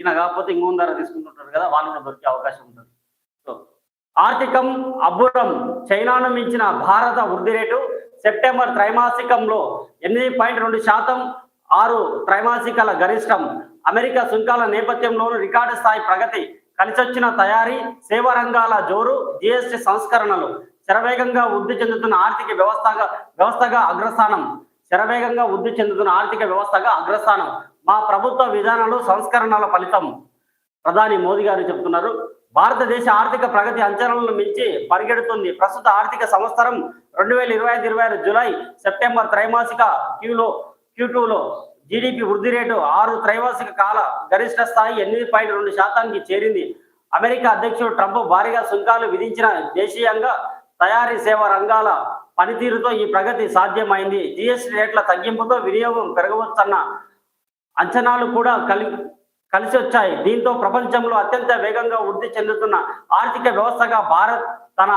ఈయన కాకపోతే ఇంకో ధర తీసుకుంటుంటారు కదా, వాళ్ళు కూడా దొరికే అవకాశం ఉంటుంది. సో ఆర్థికం అబ్బురం, చైనాను మించిన భారత వృద్ధి రేటు సెప్టెంబర్ త్రైమాసికంలో 8.2%, 6 త్రైమాసికాల గరిష్టం. అమెరికా సుంకాల నేపథ్యంలోనూ రికార్డు స్థాయి ప్రగతి, కలిసొచ్చిన తయారీ, సేవా రంగాల జోరు, జిఎస్టి సంస్కరణలు, శరవేగంగా వృద్ధి చెందుతున్న ఆర్థిక వ్యవస్థగా అగ్రస్థానం. శరవేగంగా వృద్ధి చెందుతున్న ఆర్థిక వ్యవస్థగా అగ్రస్థానం మా ప్రభుత్వ విధానాలు సంస్కరణల ఫలితం. ప్రధాని మోదీ గారు చెప్తున్నారు. భారతదేశ ఆర్థిక ప్రగతి అంచనాలను మించి పరిగెడుతుంది. ప్రస్తుత ఆర్థిక సంవత్సరం 2025-26 జూలై సెప్టెంబర్ త్రైమాసిక Q2లో జీడీపీ వృద్ధి రేటు 6 త్రైమాసిక కాల గరిష్ట స్థాయి 8.2%కి చేరింది. అమెరికా అధ్యక్షుడు ట్రంప్ భారీగా సుంకాలు విధించిన దేశీయంగా తయారీ, సేవా రంగాల పనితీరుతో ఈ ప్రగతి సాధ్యమైంది. జిఎస్టీ రేట్ల తగ్గింపుతో వినియోగం పెరగవచ్చన్న అంచనాలు కూడా కలిసి వచ్చాయి. దీంతో ప్రపంచంలో అత్యంత వేగంగా వృద్ధి చెందుతున్న ఆర్థిక వ్యవస్థగా భారత్ తన